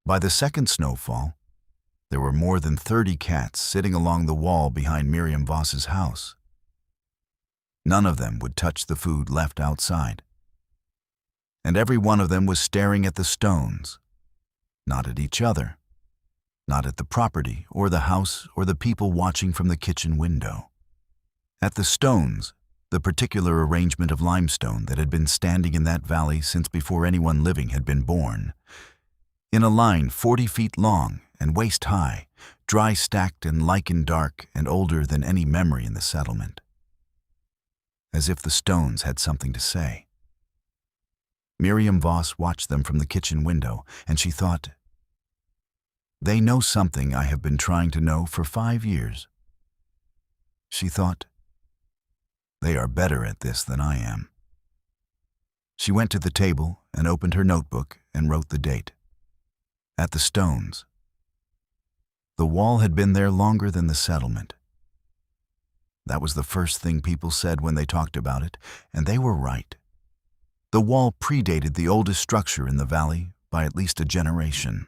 By the second snowfall, there were more than 30 cats sitting along the wall behind Miriam Voss's house. None of them would touch the food left outside, and every one of them was staring at the stones, not at each other, not at the property or the house or the people watching from the kitchen window. At the stones, the particular arrangement of limestone that had been standing in that valley since before anyone living had been born, in a line 40 feet long and waist high, dry stacked and lichen dark and older than any memory in the settlement. As if the stones had something to say. Miriam Voss watched them from the kitchen window, and she thought, "They know something I have been trying to know for 5 years." She thought, "They are better at this than I am." She went to the table and opened her notebook and wrote the date. At the stones. The wall had been there longer than the settlement. That was the first thing people said when they talked about it, and they were right. The wall predated the oldest structure in the valley by at least a generation.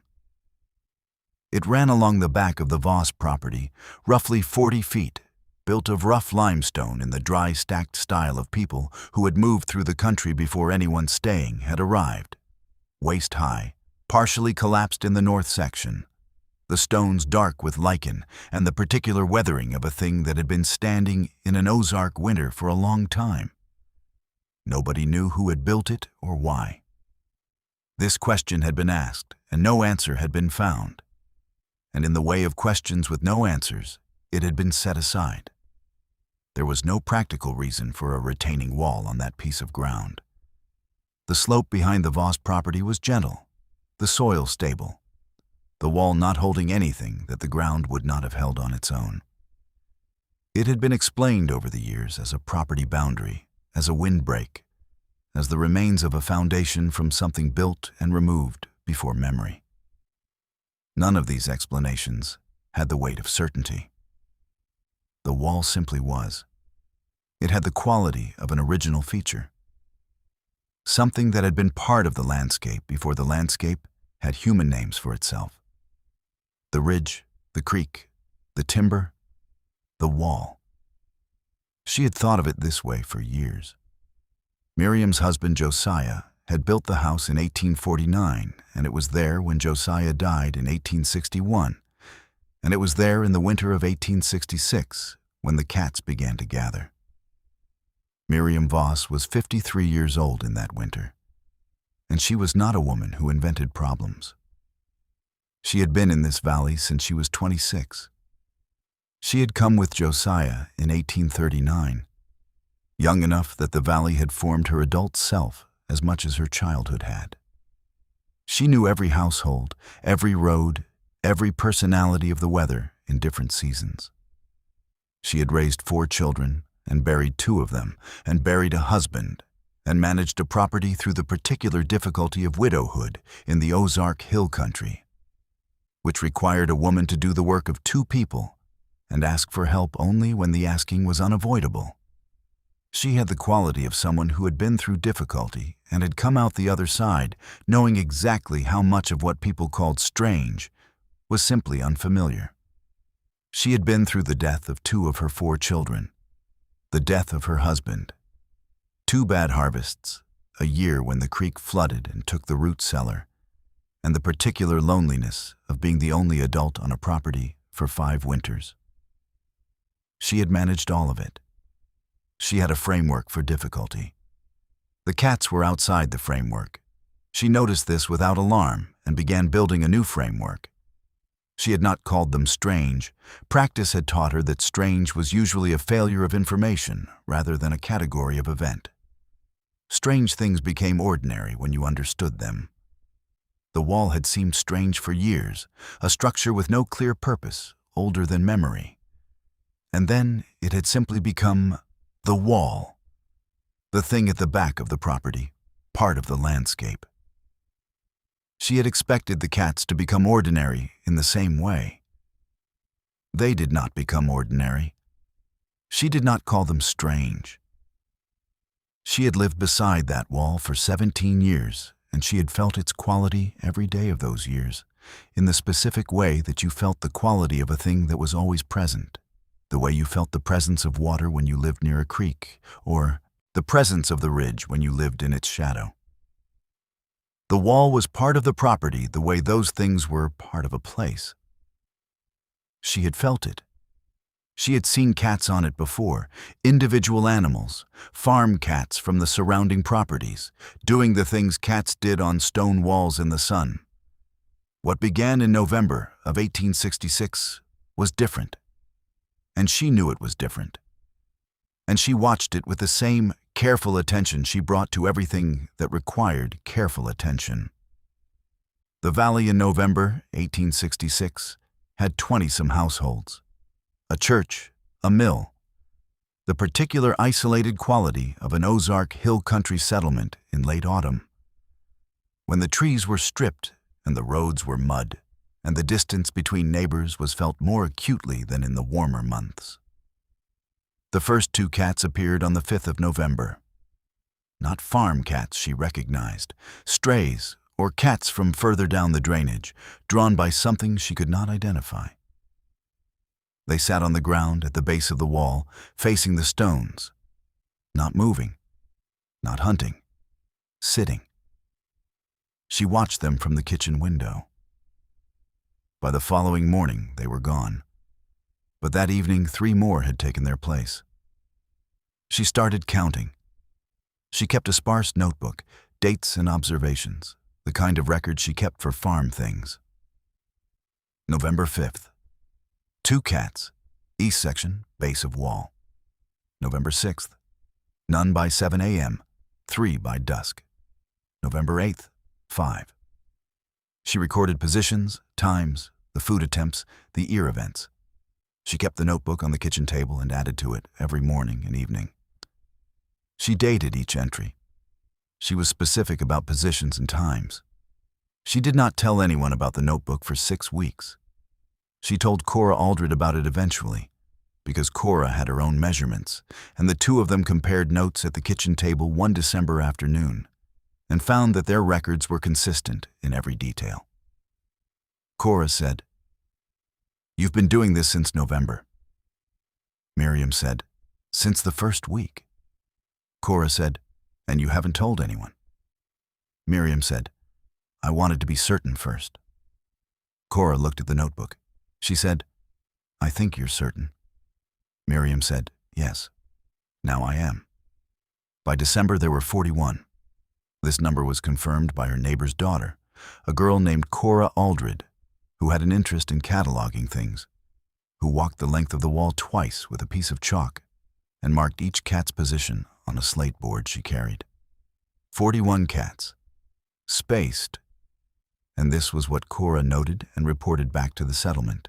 It ran along the back of the Voss property, roughly 40 feet, built of rough limestone in the dry stacked style of people who had moved through the country before anyone staying had arrived. Waist high, partially collapsed in the north section, the stones dark with lichen and the particular weathering of a thing that had been standing in an Ozark winter for a long time. Nobody knew who had built it or why. This question had been asked, and no answer had been found. And in the way of questions with no answers, it had been set aside. There was no practical reason for a retaining wall on that piece of ground. The slope behind the Voss property was gentle, the soil stable, the wall not holding anything that the ground would not have held on its own. It had been explained over the years as a property boundary, as a windbreak, as the remains of a foundation from something built and removed before memory. None of these explanations had the weight of certainty. The wall simply was. It had the quality of an original feature. Something that had been part of the landscape before the landscape had human names for itself. The ridge, the creek, the timber, the wall. She had thought of it this way for years. Miriam's husband Josiah had built the house in 1849, and it was there when Josiah died in 1861, and it was there in the winter of 1866 when the cats began to gather. Miriam Voss was 53 years old in that winter, and she was not a woman who invented problems. She had been in this valley since she was 26. She had come with Josiah in 1839, young enough that the valley had formed her adult self as much as her childhood had. She knew every household, every road, every personality of the weather in different seasons. She had raised 4 children and buried 2 of them, and buried a husband, and managed a property through the particular difficulty of widowhood in the Ozark hill country, which required a woman to do the work of 2 people and ask for help only when the asking was unavoidable. She had the quality of someone who had been through difficulty and had come out the other side, knowing exactly how much of what people called strange was simply unfamiliar. She had been through the death of 2 of her 4 children, the death of her husband, 2 bad harvests, a year when the creek flooded and took the root cellar, and the particular loneliness of being the only adult on a property for 5 winters. She had managed all of it. She had a framework for difficulty. The cats were outside the framework. She noticed this without alarm and began building a new framework. She had not called them strange. Practice had taught her that strange was usually a failure of information rather than a category of event. Strange things became ordinary when you understood them. The wall had seemed strange for years, a structure with no clear purpose, older than memory. And then it had simply become the wall, the thing at the back of the property, part of the landscape. She had expected the cats to become ordinary in the same way. They did not become ordinary. She did not call them strange. She had lived beside that wall for 17 years, and she had felt its quality every day of those years, in the specific way that you felt the quality of a thing that was always present, the way you felt the presence of water when you lived near a creek, or the presence of the ridge when you lived in its shadow. The wall was part of the property the way those things were part of a place. She had felt it. She had seen cats on it before, individual animals, farm cats from the surrounding properties, doing the things cats did on stone walls in the sun. What began in November of 1866 was different, and she knew it was different. And she watched it with the same careful attention she brought to everything that required careful attention. The valley in November 1866 had 20-some households, a church, a mill, the particular isolated quality of an Ozark hill country settlement in late autumn, when the trees were stripped and the roads were mud, and the distance between neighbors was felt more acutely than in the warmer months. The first 2 cats appeared on the 5th of November. Not farm cats she recognized, strays or cats from further down the drainage, drawn by something she could not identify. They sat on the ground at the base of the wall, facing the stones, not moving, not hunting, sitting. She watched them from the kitchen window. By the following morning, they were gone. But that evening, 3 more had taken their place. She started counting. She kept a sparse notebook, dates and observations, the kind of record she kept for farm things. November 5th. 2 cats, east section, base of wall. November 6th. None by 7 a.m., 3 by dusk. November 8th. 5. She recorded positions, times, the food attempts, the ear events. She kept the notebook on the kitchen table and added to it every morning and evening. She dated each entry. She was specific about positions and times. She did not tell anyone about the notebook for 6 weeks. She told Cora Aldred about it eventually, because Cora had her own measurements, and the 2 of them compared notes at the kitchen table one December afternoon, and found that their records were consistent in every detail. Cora said, "You've been doing this since November." Miriam said, "Since the first week." Cora said, "And you haven't told anyone?" Miriam said, "I wanted to be certain first." Cora looked at the notebook. She said, "I think you're certain." Miriam said, "Yes, now I am." By December, there were 41. This number was confirmed by her neighbor's daughter, a girl named Cora Aldred, who had an interest in cataloging things, who walked the length of the wall twice with a piece of chalk and marked each cat's position on a slate board she carried. 41 cats, spaced, and this was what Cora noted and reported back to the settlement.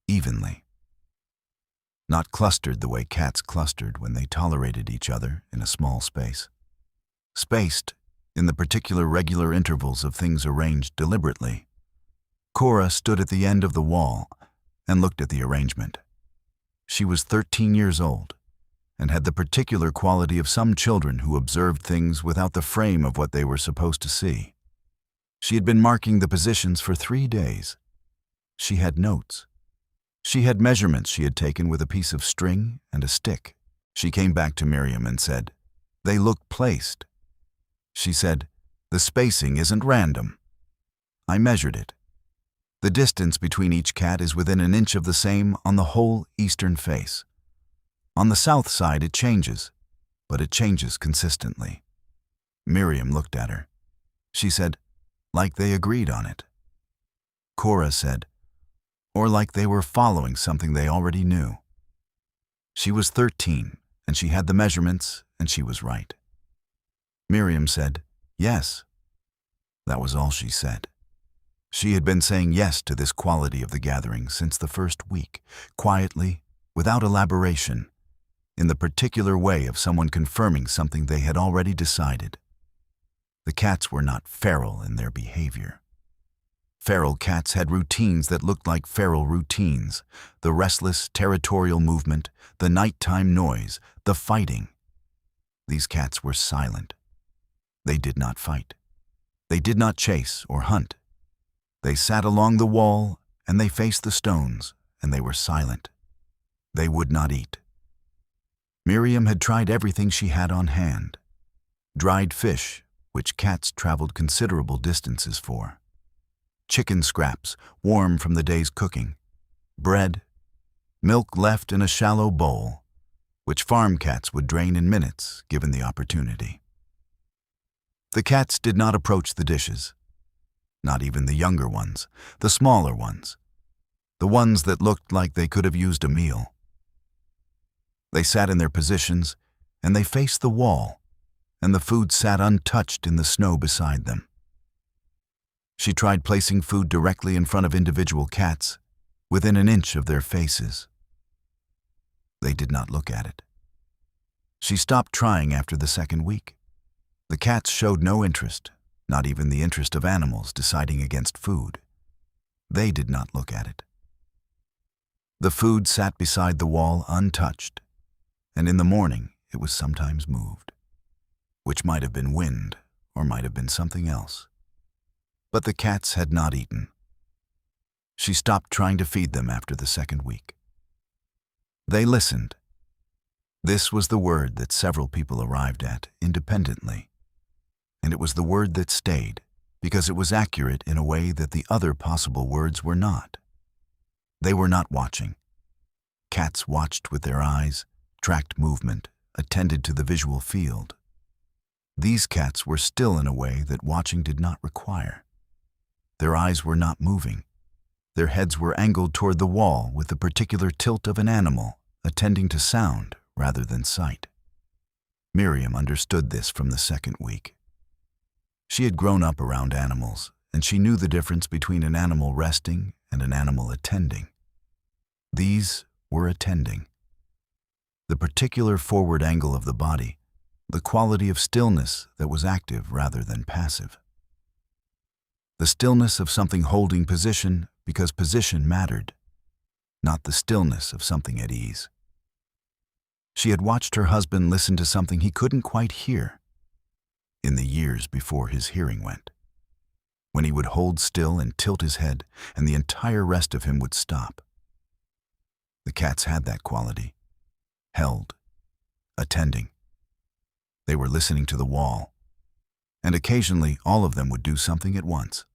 Evenly. Not clustered the way cats clustered when they tolerated each other in a small space. Spaced in the particular regular intervals of things arranged deliberately. Cora stood at the end of the wall and looked at the arrangement. She was 13 years old and had the particular quality of some children who observed things without the frame of what they were supposed to see. She had been marking the positions for 3 days. She had notes. She had measurements she had taken with a piece of string and a stick. She came back to Miriam and said, "They look placed." She said, "The spacing isn't random. I measured it. The distance between each cat is within an inch of the same on the whole eastern face. On the south side it changes, but it changes consistently." Miriam looked at her. She said, "Like they agreed on it." Cora said, "Or like they were following something they already knew." She was 13, and she had the measurements, and she was right. Miriam said, "Yes." That was all she said. She had been saying yes to this quality of the gathering since the first week, quietly, without elaboration, in the particular way of someone confirming something they had already decided. The cats were not feral in their behavior. Feral cats had routines that looked like feral routines, the restless, territorial movement, the nighttime noise, the fighting. These cats were silent. They did not fight. They did not chase or hunt. They sat along the wall, and they faced the stones, and they were silent. They would not eat. Miriam had tried everything she had on hand. Dried fish, which cats traveled considerable distances for. Chicken scraps, warm from the day's cooking. Bread. Milk left in a shallow bowl, which farm cats would drain in minutes, given the opportunity. The cats did not approach the dishes. Not even the younger ones, the smaller ones, the ones that looked like they could have used a meal. They sat in their positions, and they faced the wall, and the food sat untouched in the snow beside them. She tried placing food directly in front of individual cats, within an inch of their faces. They did not look at it. She stopped trying after the second week. The cats showed no interest, not even the interest of animals deciding against food. They did not look at it. The food sat beside the wall untouched, and in the morning it was sometimes moved, which might have been wind or might have been something else. But the cats had not eaten. She stopped trying to feed them after the second week. They listened. This was the word that several people arrived at independently, and it was the word that stayed because it was accurate in a way that the other possible words were not. They were not watching. Cats watched with their eyes, tracked movement, attended to the visual field. These cats were still in a way that watching did not require. Their eyes were not moving. Their heads were angled toward the wall with the particular tilt of an animal, attending to sound rather than sight. Miriam understood this from the second week. She had grown up around animals, and she knew the difference between an animal resting and an animal attending. These were attending. The particular forward angle of the body, the quality of stillness that was active rather than passive. The stillness of something holding position because position mattered, not the stillness of something at ease. She had watched her husband listen to something he couldn't quite hear in the years before his hearing went, when he would hold still and tilt his head and the entire rest of him would stop. The cats had that quality, held, attending. They were listening to the wall, and occasionally all of them would do something at once.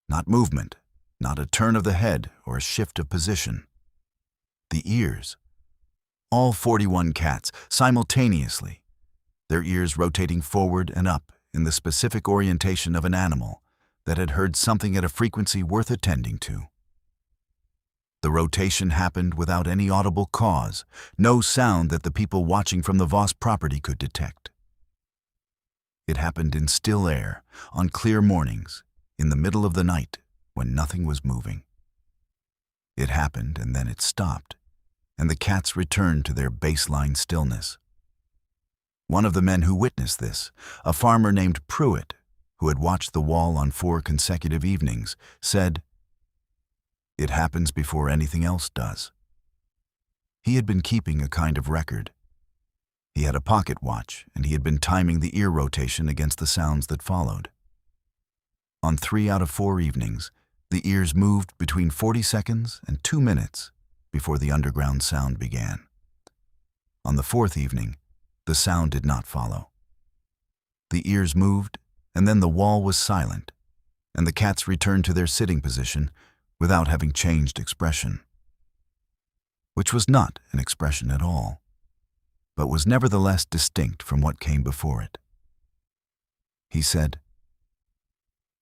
Not movement, not a turn of the head or a shift of position. The ears. All 41 cats, simultaneously, their ears rotating forward and up in the specific orientation of an animal that had heard something at a frequency worth attending to. The rotation happened without any audible cause, no sound that the people watching from the Voss property could detect. It happened in still air, on clear mornings, in the middle of the night, when nothing was moving. It happened and then it stopped, and the cats returned to their baseline stillness. One of the men who witnessed this, a farmer named Pruitt, who had watched the wall on 4 consecutive evenings, said, "It happens before anything else does." He had been keeping a kind of record. He had a pocket watch, and he had been timing the ear rotation against the sounds that followed. On 3 out of 4 evenings, the ears moved between 40 seconds and 2 minutes before the underground sound began. On the 4th evening, the sound did not follow. The ears moved, and then the wall was silent, and the cats returned to their sitting position without having changed expression, which was not an expression at all, but was nevertheless distinct from what came before it. He said,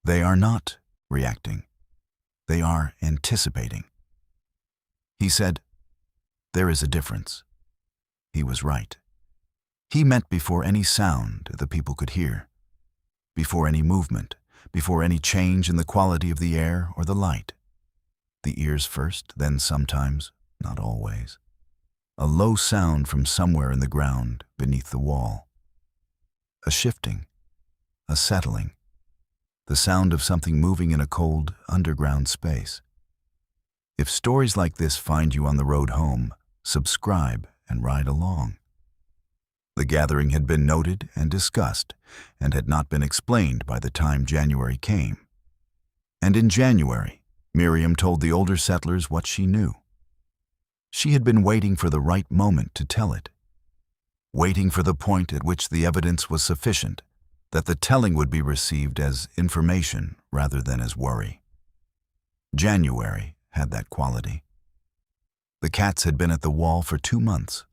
"They are not reacting. They are anticipating." He said, "There is a difference." He was right. He meant before any sound the people could hear, before any movement, before any change in the quality of the air or the light. The ears first, then sometimes, not always, a low sound from somewhere in the ground beneath the wall. A shifting, a settling, the sound of something moving in a cold, underground space. If stories like this find you on the road home, subscribe and ride along. The gathering had been noted and discussed, and had not been explained by the time January came. And in January, Miriam told the older settlers what she knew. She had been waiting for the right moment to tell it, waiting for the point at which the evidence was sufficient, that the telling would be received as information rather than as worry. January had that quality. The cats had been at the wall for 2 months.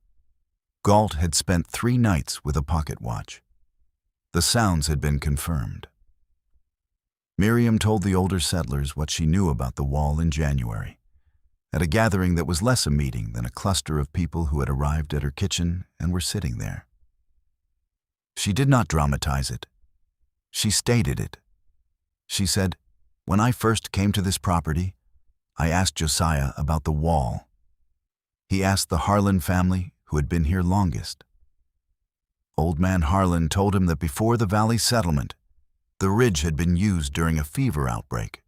Galt had spent 3 nights with a pocket watch. The sounds had been confirmed. Miriam told the older settlers what she knew about the wall in January, at a gathering that was less a meeting than a cluster of people who had arrived at her kitchen and were sitting there. She did not dramatize it. She stated it. She said, "When I first came to this property, I asked Josiah about the wall. He asked the Harlan family, who had been here longest. Old man Harlan told him that before the valley settlement, the ridge had been used during a fever outbreak.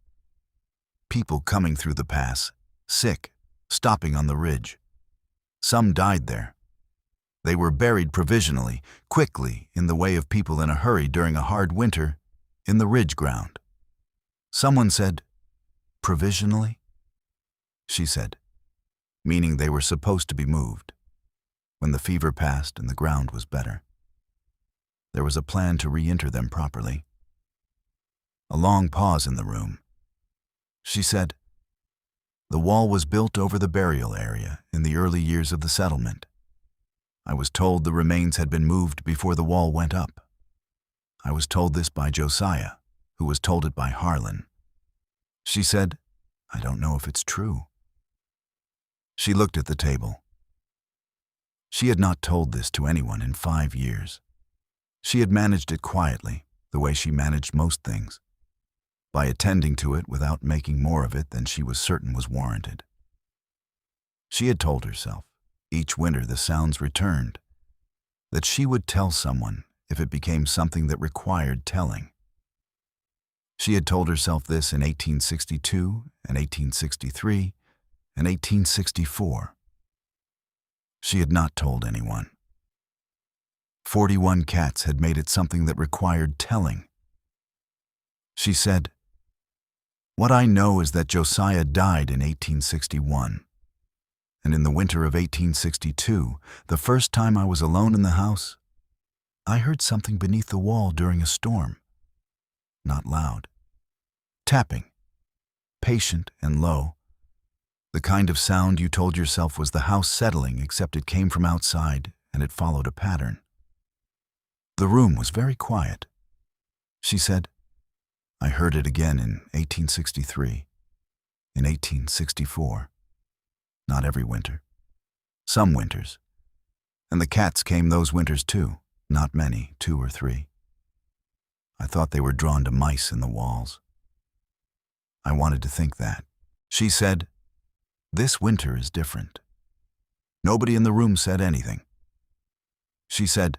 People coming through the pass, sick, stopping on the ridge. Some died there. They were buried provisionally, quickly, in the way of people in a hurry during a hard winter, in the ridge ground." Someone said, "Provisionally?" She said, meaning they were supposed to be moved, when the fever passed and the ground was better. There was a plan to re-enter them properly. A long pause in the room. She said, "The wall was built over the burial area in the early years of the settlement. I was told the remains had been moved before the wall went up. I was told this by Josiah, who was told it by Harlan." She said, "I don't know if it's true." She looked at the table. She had not told this to anyone in 5 years. She had managed it quietly, the way she managed most things, by attending to it without making more of it than she was certain was warranted. She had told herself, each winter the sounds returned, that she would tell someone if it became something that required telling. She had told herself this in 1862 and 1863 and 1864. She had not told anyone. 41 cats had made it something that required telling. She said, "What I know is that Josiah died in 1861. And in the winter of 1862, the first time I was alone in the house, I heard something beneath the wall during a storm. Not loud. Tapping. Patient and low. The kind of sound you told yourself was the house settling, except it came from outside and it followed a pattern. The room was very quiet." She said, "I heard it again in 1863, in 1864. Not every winter. Some winters. And the cats came those winters too, not many, 2 or 3. I thought they were drawn to mice in the walls. I wanted to think that." She said, "This winter is different." Nobody in the room said anything. She said,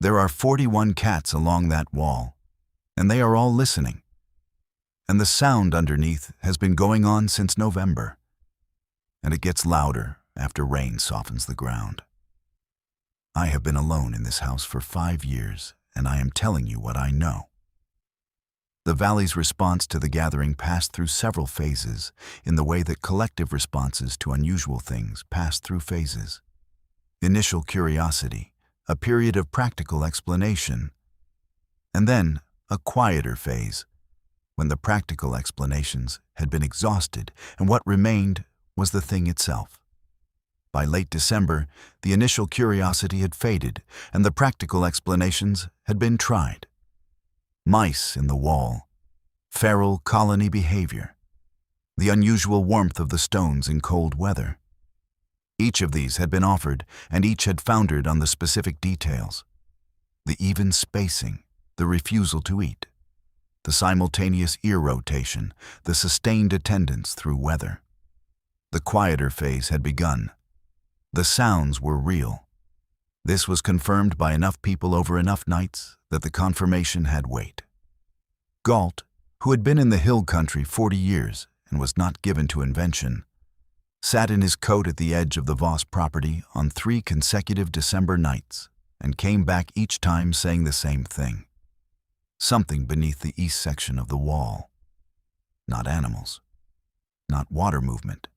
"There are 41 cats along that wall, and they are all listening. And the sound underneath has been going on since November, and it gets louder after rain softens the ground. I have been alone in this house for 5 years, and I am telling you what I know." The valley's response to the gathering passed through several phases, in the way that collective responses to unusual things pass through phases. Initial curiosity, a period of practical explanation, and then a quieter phase, when the practical explanations had been exhausted and what remained was the thing itself. By late December, the initial curiosity had faded and the practical explanations had been tried. Mice in the wall, feral colony behavior, the unusual warmth of the stones in cold weather. Each of these had been offered, and each had foundered on the specific details. The even spacing, the refusal to eat, the simultaneous ear rotation, the sustained attendance through weather. The quieter phase had begun. The sounds were real. This was confirmed by enough people over enough nights that the confirmation had weight. Galt, who had been in the hill country 40 years and was not given to invention, sat in his coat at the edge of the Voss property on 3 consecutive December nights and came back each time saying the same thing. Something beneath the east section of the wall. not animals, not water movement.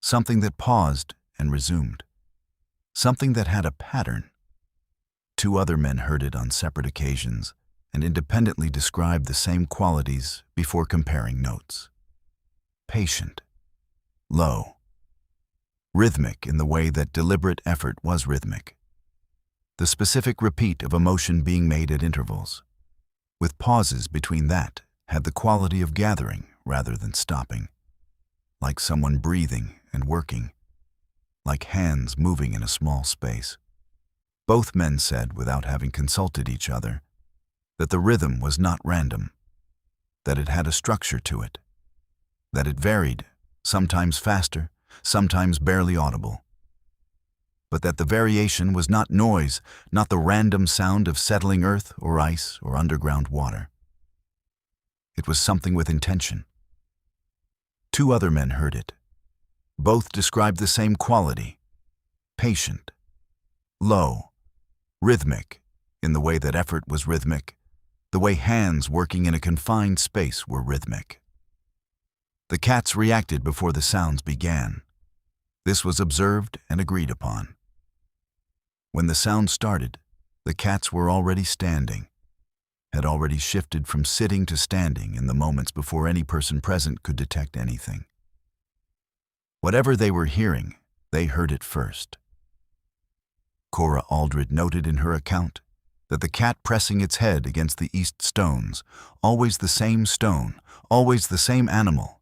Something that paused and resumed. Something that had a pattern. 2 other men heard it on separate occasions and independently described the same qualities before comparing notes. Patient, low, rhythmic in the way that deliberate effort was rhythmic. The specific repeat of a motion being made at intervals, with pauses between that, had the quality of gathering rather than stopping, like someone breathing and working, like hands moving in a small space. Both men said, without having consulted each other, that the rhythm was not random, that it had a structure to it, that it varied, sometimes faster, sometimes barely audible, but that the variation was not noise, not the random sound of settling earth or ice or underground water. It was something with intention. 2 other men heard it. Both described the same quality: patient, low, rhythmic, in the way that effort was rhythmic, the way hands working in a confined space were rhythmic. The cats reacted before the sounds began. This was observed and agreed upon. When the sound started, the cats were already standing, had already shifted from sitting to standing in the moments before any person present could detect anything. Whatever they were hearing, they heard it first. Cora Aldred noted in her account that the cat pressing its head against the east stones, always the same stone, always the same animal,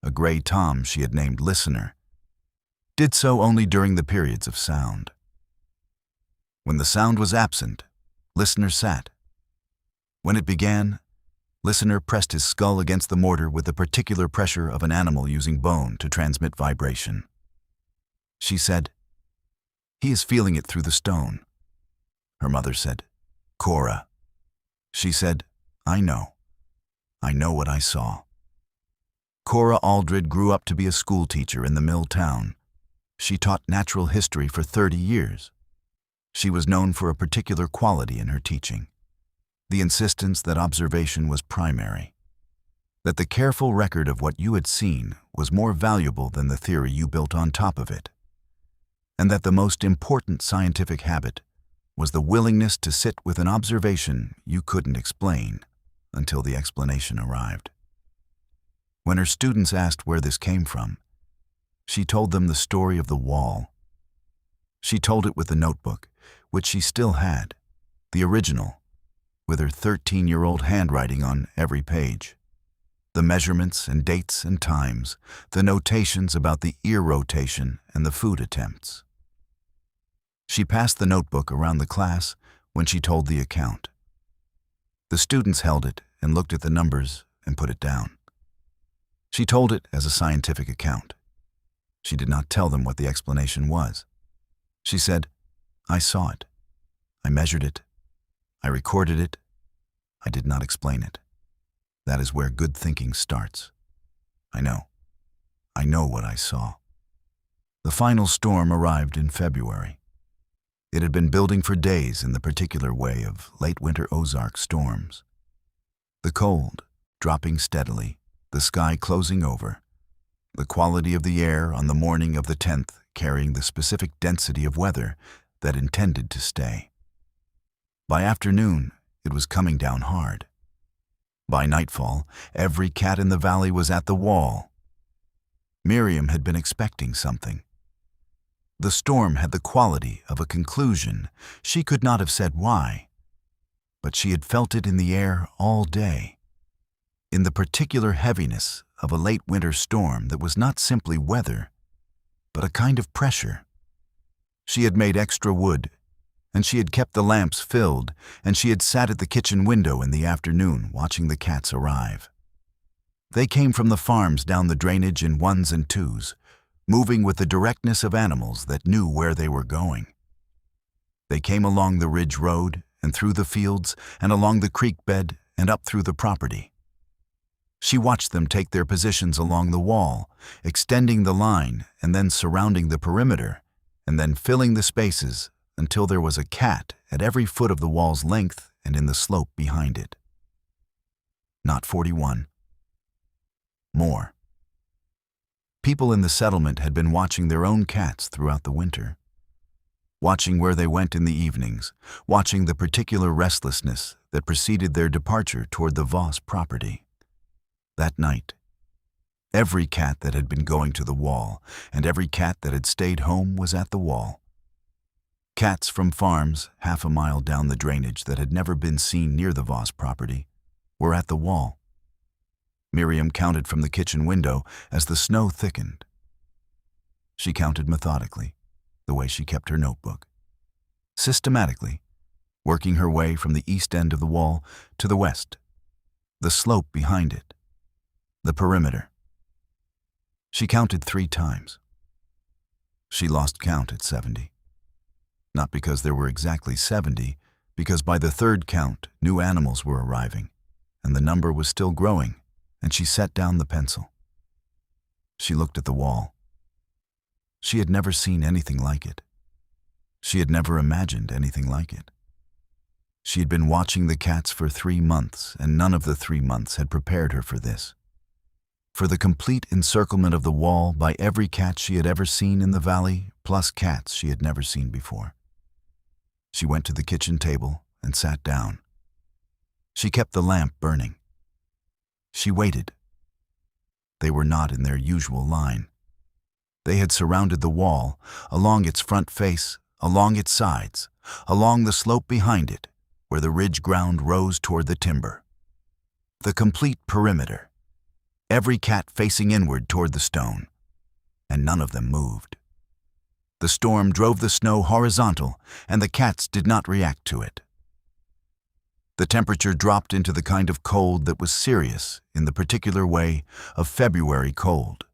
a gray tom she had named Listener, did so only during the periods of sound. When the sound was absent, Listener sat. When it began, Listener pressed his skull against the mortar with the particular pressure of an animal using bone to transmit vibration. She said, "He is feeling it through the stone." Her mother said, "Cora." She said, I know what I saw." Cora Aldred grew up to be a schoolteacher in the mill town. She taught natural history for 30 years. She was known for a particular quality in her teaching: the insistence that observation was primary, that the careful record of what you had seen was more valuable than the theory you built on top of it, and that the most important scientific habit was the willingness to sit with an observation you couldn't explain until the explanation arrived. When her students asked where this came from, she told them the story of the wall. She told it with the notebook, which she still had, the original, with her 13-year-old handwriting on every page. The measurements and dates and times, the notations about the ear rotation and the food attempts. She passed the notebook around the class when she told the account. The students held it and looked at the numbers and put it down. She told it as a scientific account. She did not tell them what the explanation was. She said, "I saw it. I measured it. I recorded it. I did not explain it. That is where good thinking starts. I know. I know what I saw." The final storm arrived in February. It had been building for days in the particular way of late winter Ozark storms. The cold, dropping steadily, the sky closing over, the quality of the air on the morning of the 10th carrying the specific density of weather that intended to stay. By afternoon, it was coming down hard. By nightfall, every cat in the valley was at the wall. Miriam had been expecting something. The storm had the quality of a conclusion. She could not have said why, but she had felt it in the air all day, in the particular heaviness of a late winter storm that was not simply weather, but a kind of pressure. She had made extra wood, and she had kept the lamps filled, and she had sat at the kitchen window in the afternoon watching the cats arrive. They came from the farms down the drainage in 1s and 2s, moving with the directness of animals that knew where they were going. They came along the ridge road and through the fields and along the creek bed and up through the property. She watched them take their positions along the wall, extending the line and then surrounding the perimeter, and then filling the spaces until there was a cat at every foot of the wall's length and in the slope behind it. Not 41. more. People in the settlement had been watching their own cats throughout the winter, watching where they went in the evenings, watching the particular restlessness that preceded their departure toward the Voss property. That night, every cat that had been going to the wall and every cat that had stayed home was at the wall. Cats from farms half a mile down the drainage that had never been seen near the Voss property were at the wall. Miriam counted from the kitchen window as the snow thickened. She counted methodically, the way she kept her notebook, systematically, working her way from the east end of the wall to the west, the slope behind it, the perimeter. She counted 3 times. She lost count at 70. Not because there were exactly 70, because by the 3rd count, new animals were arriving, and the number was still growing, and she set down the pencil. She looked at the wall. She had never seen anything like it. She had never imagined anything like it. She had been watching the cats for 3 months, and none of the 3 months had prepared her for this. For the complete encirclement of the wall by every cat she had ever seen in the valley, plus cats she had never seen before. She went to the kitchen table and sat down. She kept the lamp burning. She waited. They were not in their usual line. They had surrounded the wall, along its front face, along its sides, along the slope behind it, where the ridge ground rose toward the timber. The complete perimeter, every cat facing inward toward the stone, and none of them moved. The storm drove the snow horizontal, and the cats did not react to it. The temperature dropped into the kind of cold that was serious in the particular way of February cold.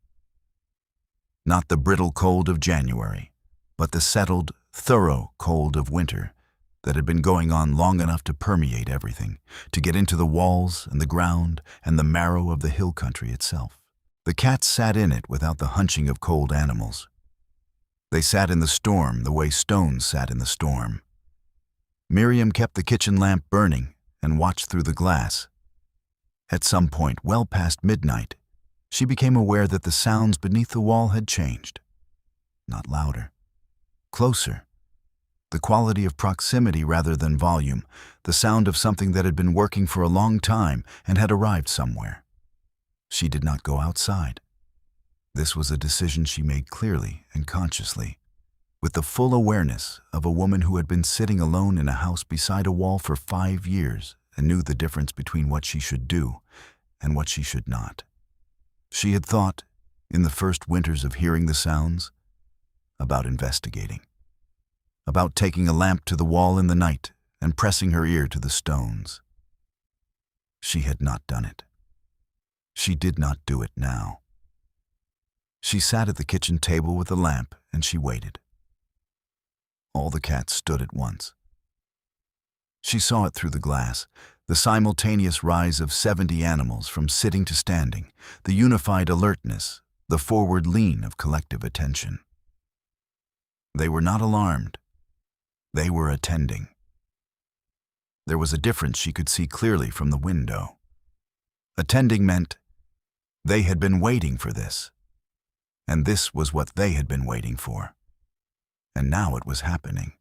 Not the brittle cold of January, but the settled, thorough cold of winter that had been going on long enough to permeate everything, to get into the walls and the ground and the marrow of the hill country itself. The cats sat in it without the hunching of cold animals. They sat in the storm the way stones sat in the storm. Miriam kept the kitchen lamp burning and watched through the glass. At some point, well past midnight, she became aware that the sounds beneath the wall had changed. Not louder. Closer. The quality of proximity rather than volume, the sound of something that had been working for a long time and had arrived somewhere. She did not go outside. This was a decision she made clearly and consciously, with the full awareness of a woman who had been sitting alone in a house beside a wall for 5 years and knew the difference between what she should do and what she should not. She had thought, in the first winters of hearing the sounds, about investigating, about taking a lamp to the wall in the night and pressing her ear to the stones. She had not done it. She did not do it now. She sat at the kitchen table with the lamp and she waited. All the cats stood at once. She saw it through the glass, the simultaneous rise of 70 animals from sitting to standing, the unified alertness, the forward lean of collective attention. They were not alarmed. They were attending. There was a difference she could see clearly from the window. Attending meant they had been waiting for this, and this was what they had been waiting for. And now it was happening.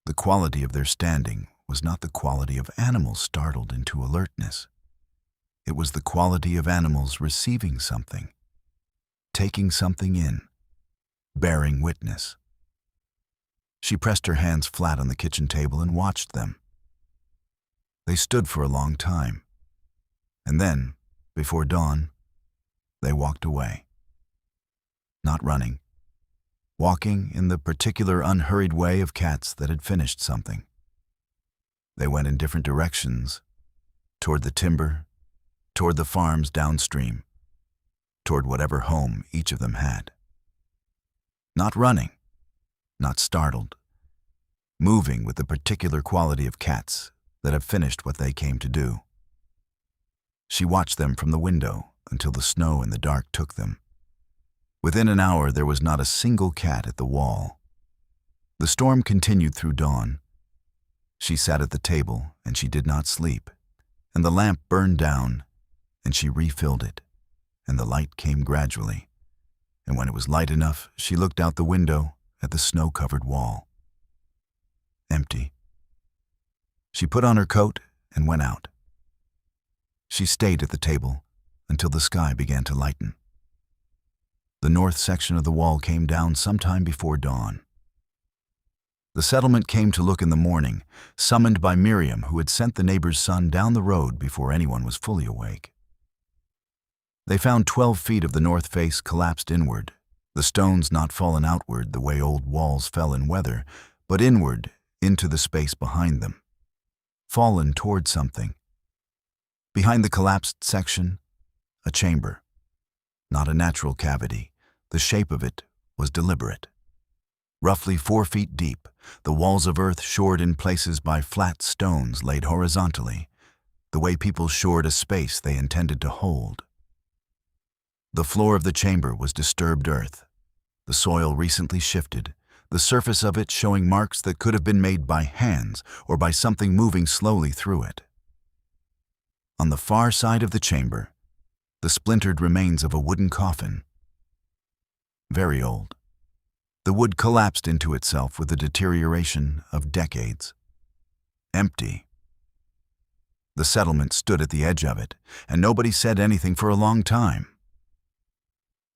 The quality of their standing was not the quality of animals startled into alertness. It was the quality of animals receiving something, taking something in, bearing witness. She pressed her hands flat on the kitchen table and watched them. They stood for a long time, and then, before dawn, they walked away. Not running, walking in the particular unhurried way of cats that had finished something. They went in different directions, toward the timber, toward the farms downstream, toward whatever home each of them had. Not running, not startled, moving with the particular quality of cats that have finished what they came to do. She watched them from the window until the snow and the dark took them. Within an hour, there was not a single cat at the wall. The storm continued through dawn. She sat at the table, and she did not sleep, and the lamp burned down, and she refilled it. and the light came gradually, and when it was light enough, she looked out the window at the snow-covered wall. Empty. She put on her coat and went out. She stayed at the table until the sky began to lighten. The north section of the wall came down sometime before dawn. The settlement came to look in the morning, summoned by Miriam, who had sent the neighbor's son down the road before anyone was fully awake. They found 12 feet of the north face collapsed inward, the stones not fallen outward the way old walls fell in weather, but inward into the space behind them, fallen toward something. Behind the collapsed section, a chamber. Not a natural cavity. The shape of it was deliberate. Roughly 4 feet deep, the walls of earth shored in places by flat stones laid horizontally, the way people shored a space they intended to hold. The floor of the chamber was disturbed earth. The soil recently shifted, the surface of it showing marks that could have been made by hands or by something moving slowly through it. On the far side of the chamber, the splintered remains of a wooden coffin. Very old. The wood collapsed into itself with the deterioration of decades. Empty. The settlement stood at the edge of it, and nobody said anything for a long time.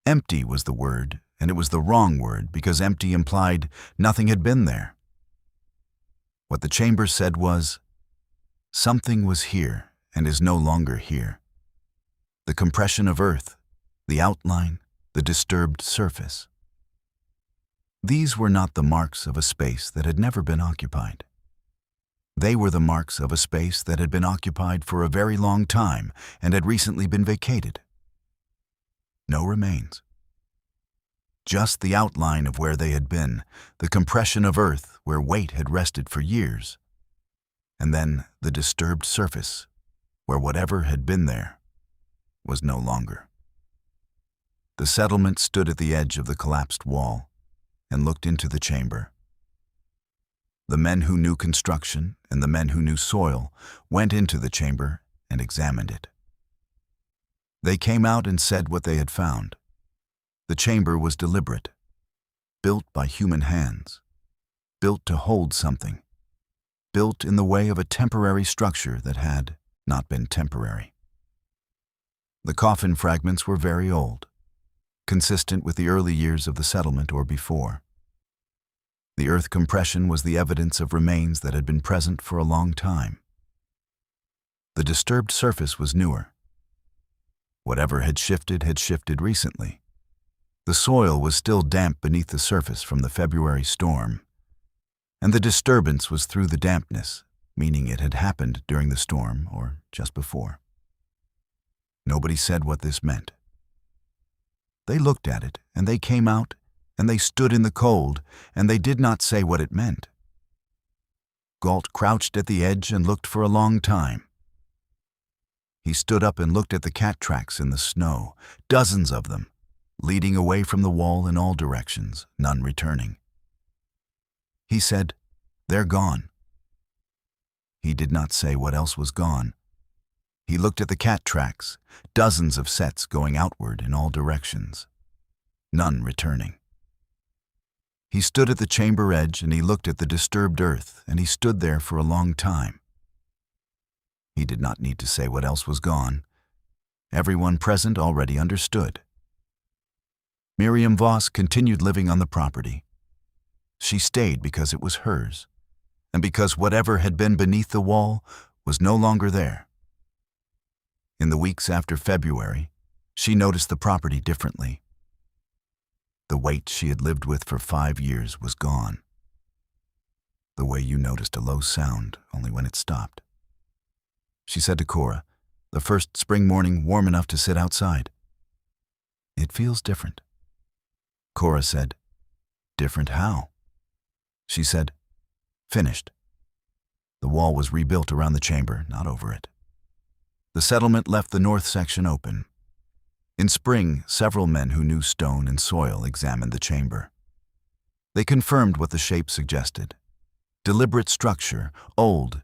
Empty was the word, and it was the wrong word because empty implied nothing had been there. What the chamber said was, something was here and is no longer here. The compression of earth, the outline, the disturbed surface. These were not the marks of a space that had never been occupied. They were the marks of a space that had been occupied for a very long time and had recently been vacated. No remains. Just the outline of where they had been, the compression of earth where weight had rested for years, and then the disturbed surface where whatever had been there was no longer. The settlement stood at the edge of the collapsed wall and looked into the chamber. The men who knew construction and the men who knew soil went into the chamber and examined it. They came out and said what they had found. The chamber was deliberate, built by human hands, built to hold something, built in the way of a temporary structure that had not been temporary. The coffin fragments were very old, consistent with the early years of the settlement or before. The earth compression was the evidence of remains that had been present for a long time. The disturbed surface was newer. Whatever had shifted recently. The soil was still damp beneath the surface from the February storm, and the disturbance was through the dampness, meaning it had happened during the storm or just before. Nobody said what this meant. They looked at it, and they came out, and they stood in the cold, and they did not say what it meant. Galt crouched at the edge and looked for a long time. He stood up and looked at the cat tracks in the snow, dozens of them, leading away from the wall in all directions, none returning. He said, "They're gone." He did not say what else was gone. He looked at the cat tracks, dozens of sets going outward in all directions, none returning. He stood at the chamber edge and he looked at the disturbed earth, and he stood there for a long time. He did not need to say what else was gone. Everyone present already understood. Miriam Voss continued living on the property. She stayed because it was hers, and because whatever had been beneath the wall was no longer there. In the weeks after February, she noticed the property differently. The weight she had lived with for 5 years was gone. The way you noticed a low sound only when it stopped. She said to Cora, the first spring morning warm enough to sit outside, "It feels different." Cora said, "Different how?" She said, "Finished." The wall was rebuilt around the chamber, not over it. The settlement left the north section open. In spring, several men who knew stone and soil examined the chamber. They confirmed what the shape suggested. Deliberate structure, old,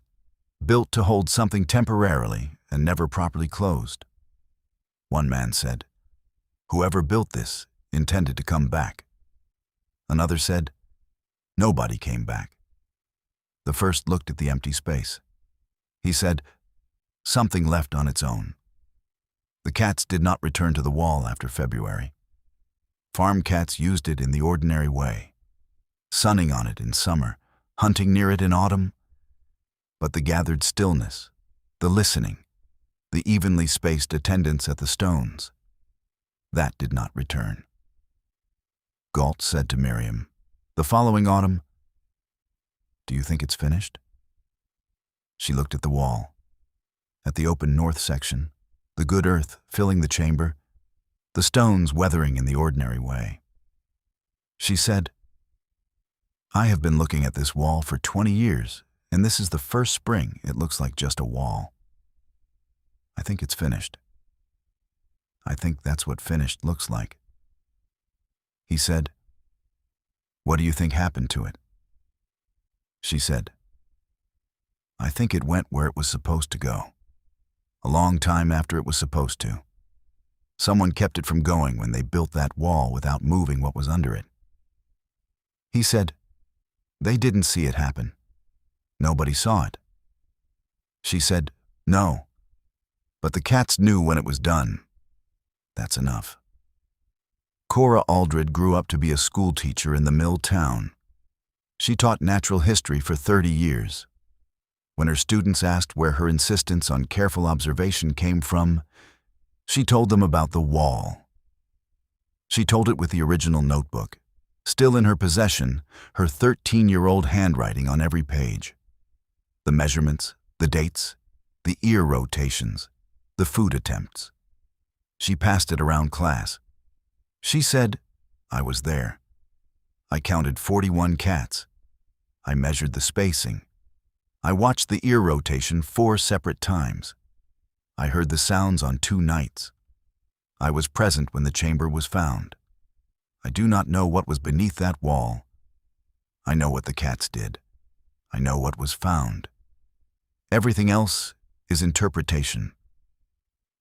built to hold something temporarily and never properly closed. One man said, Whoever built this intended to come back. Another said, nobody came back. The first looked at the empty space. He said, something left on its own. The cats did not return to the wall after February. Farm cats used it in the ordinary way, sunning on it in summer, hunting near it in autumn. But the gathered stillness, the listening, the evenly spaced attendance at the stones, that did not return. Galt said to Miriam, the following autumn, do you think it's finished? She looked at the wall, at the open north section, the good earth filling the chamber, the stones weathering in the ordinary way. She said, I have been looking at this wall for 20 years, and this is the first spring it looks like just a wall. I think it's finished. I think that's what finished looks like. He said, what do you think happened to it? She said, I think it went where it was supposed to go, a long time after it was supposed to. Someone kept it from going when they built that wall without moving what was under it. He said, they didn't see it happen. Nobody saw it. She said, no, but the cats knew when it was done. That's enough. Cora Aldred grew up to be a school teacher in the mill town. She taught natural history for 30 years. When her students asked where her insistence on careful observation came from, she told them about the wall. She told it with the original notebook, still in her possession, her 13-year-old handwriting on every page. The measurements, the dates, the ear rotations, the food attempts. She passed it around class. She said, I was there. I counted 41 cats. I measured the spacing. I watched the ear rotation 4 separate times. I heard the sounds on 2 nights. I was present when the chamber was found. I do not know what was beneath that wall. I know what the cats did. I know what was found. Everything else is interpretation.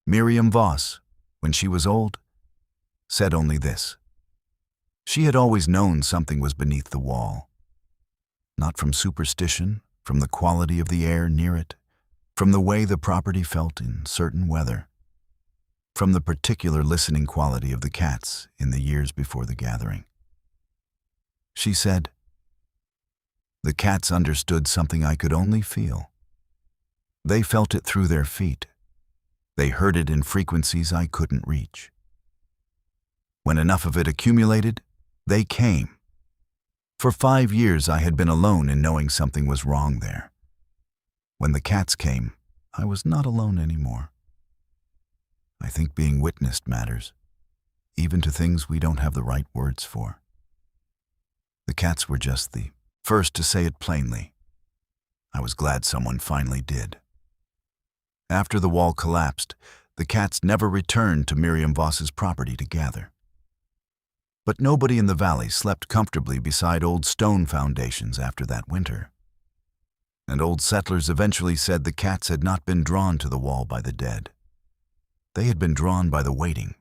Miriam Voss, when she was old, said only this. She had always known something was beneath the wall. Not from superstition, from the quality of the air near it, from the way the property felt in certain weather, from the particular listening quality of the cats in the years before the gathering. She said, the cats understood something I could only feel. They felt it through their feet. They heard it in frequencies I couldn't reach. When enough of it accumulated, they came. For 5 years I had been alone in knowing something was wrong there. When the cats came, I was not alone anymore. I think being witnessed matters, even to things we don't have the right words for. The cats were just the first to say it plainly. I was glad someone finally did. After the wall collapsed, the cats never returned to Miriam Voss's property to gather. But nobody in the valley slept comfortably beside old stone foundations after that winter. And old settlers eventually said the cats had not been drawn to the wall by the dead. They had been drawn by the waiting.